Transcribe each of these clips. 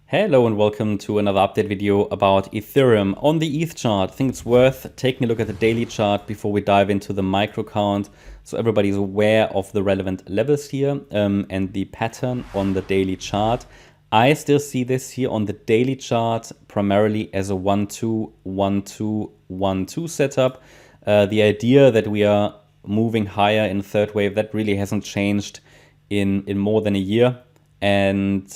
Hello and welcome to another update video about Ethereum. On the ETH chart, I think it's worth taking a look at the daily chart before we dive into the micro count, so everybody's aware of the relevant levels here and the pattern on the daily chart. I still see this here on the daily chart primarily as a 1-2, 1-2, 1-2 setup. The idea that we are moving higher in third wave, that really hasn't changed in more than a year. And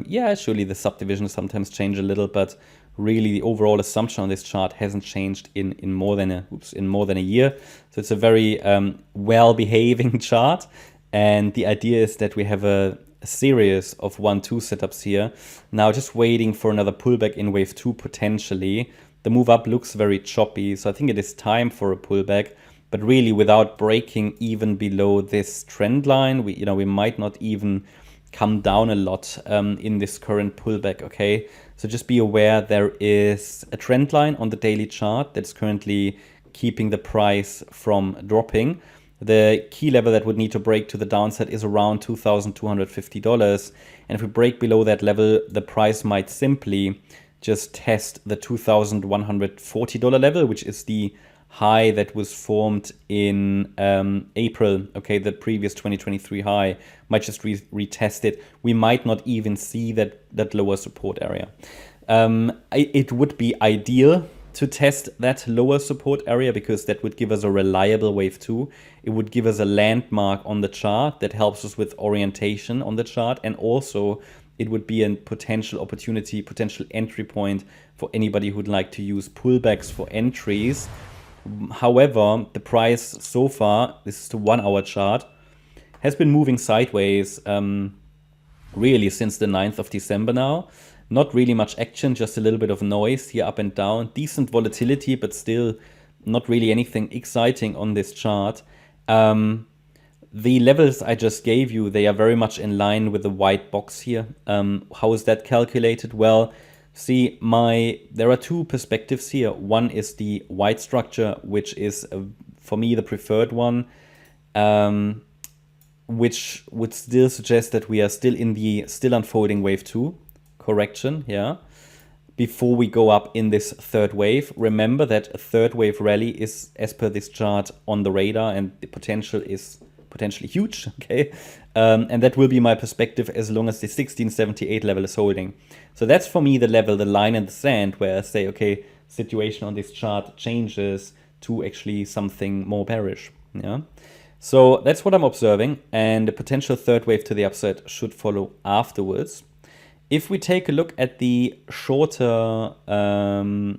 yeah, surely the subdivisions sometimes change a little, but really the overall assumption on this chart hasn't changed in more than a year. So it's a very well-behaving chart, and the idea is that we have a series of 1-2 setups here. Now just waiting for another pullback in wave 2 potentially. The move up looks very choppy, so I think it is time for a pullback, but really without breaking even below this trend line, we might not even come down a lot in this current pullback, okay? So just be aware there is a trend line on the daily chart that's currently keeping the price from dropping. The key level that would need to break to the downside is around $2,250. And if we break below that level, the price might simply just test the $2,140 level, which is the high that was formed in April, okay, the previous 2023 high, might just retest it. We might not even see that lower support area. It would be ideal to test that lower support area because that would give us a reliable wave 2. It would give us a landmark on the chart that helps us with orientation on the chart, and also it would be a potential opportunity, potential entry point for anybody who'd like to use pullbacks for entries. However, the price so far, this is the 1 hour chart, has been moving sideways really since the 9th of December now. Not really much action, just a little bit of noise here up and down. Decent volatility, but still not really anything exciting on this chart. The levels I just gave you, they are very much in line with the white box here. How is that calculated? Well, see, there are two perspectives here. One is the white structure, which is, for me, the preferred one, which would still suggest that we are still in the unfolding wave 2 correction, yeah, before we go up in this third wave. Remember that a third wave rally is, as per this chart, on the radar, and the potential is potentially huge, okay? And that will be my perspective as long as the 1678 level is holding. So that's for me the level, the line in the sand, where I say, okay, situation on this chart changes to actually something more bearish, yeah? So that's what I'm observing, and the potential third wave to the upside should follow afterwards. If we take a look at the shorter, time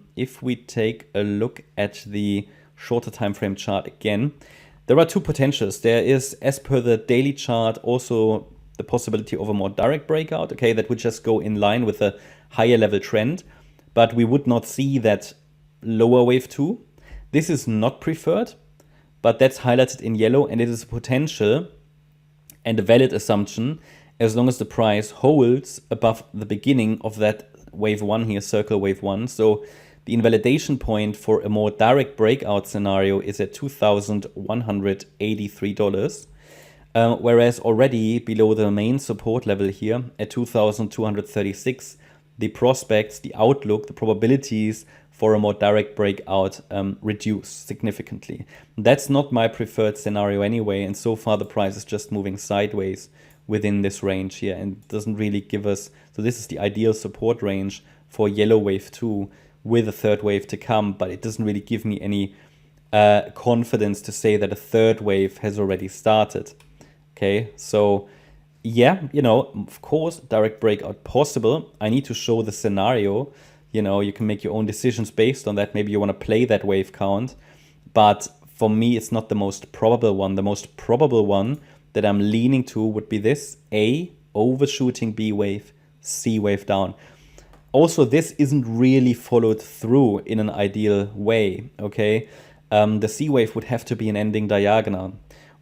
frame chart again, there are two potentials. There is, as per the daily chart, also the possibility of a more direct breakout, okay, that would just go in line with a higher level trend, but we would not see that lower wave 2. This is not preferred, but that's highlighted in yellow, and it is a potential and a valid assumption as long as the price holds above the beginning of that wave 1 here, circle wave 1. So the invalidation point for a more direct breakout scenario is at $2,183, whereas already below the main support level here at 2,236, the prospects, the outlook, the probabilities for a more direct breakout reduce significantly. That's not my preferred scenario anyway, and so far the price is just moving sideways within this range here and doesn't really give us, so this is the ideal support range for yellow wave 2 with a third wave to come, but it doesn't really give me any confidence to say that a third wave has already started. Okay, so yeah, of course, direct breakout possible. I need to show the scenario. You can make your own decisions based on that. Maybe you want to play that wave count, but for me, it's not the most probable one. The most probable one that I'm leaning to would be this: A, overshooting B wave, C wave down. Also, this isn't really followed through in an ideal way, okay? The C wave would have to be an ending diagonal,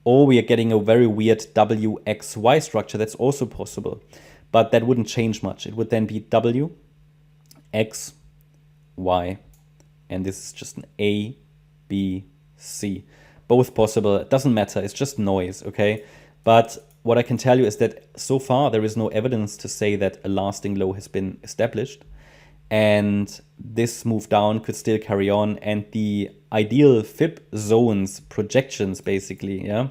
or we are getting a very weird WXY structure. That's also possible, but that wouldn't change much. It would then be W, X, Y, and this is just an A, B, C. Both possible. It doesn't matter. It's just noise, okay? But what I can tell you is that so far there is no evidence to say that a lasting low has been established. And this move down could still carry on. And the ideal FIB zones, projections basically, yeah.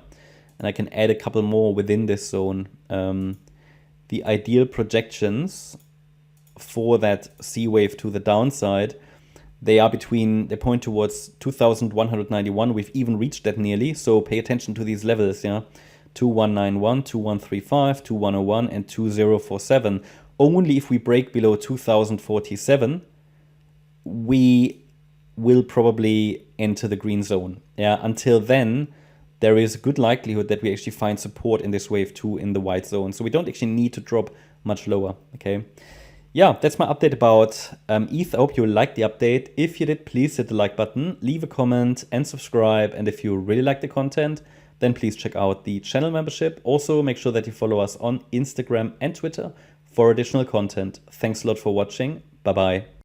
And I can add a couple more within this zone. The ideal projections for that C wave to the downside, they point towards 2,191. We've even reached that nearly. So pay attention to these levels, yeah. 2191, 2135, 2101, and 2047. Only if we break below 2047, we will probably enter the green zone. Yeah. Until then, there is a good likelihood that we actually find support in this wave 2 in the white zone. So we don't actually need to drop much lower. Okay. Yeah, that's my update about ETH. I hope you liked the update. If you did, please hit the like button, leave a comment, and subscribe. And if you really like the content, then please check out the channel membership. Also, make sure that you follow us on Instagram and Twitter for additional content. Thanks a lot for watching. Bye-bye.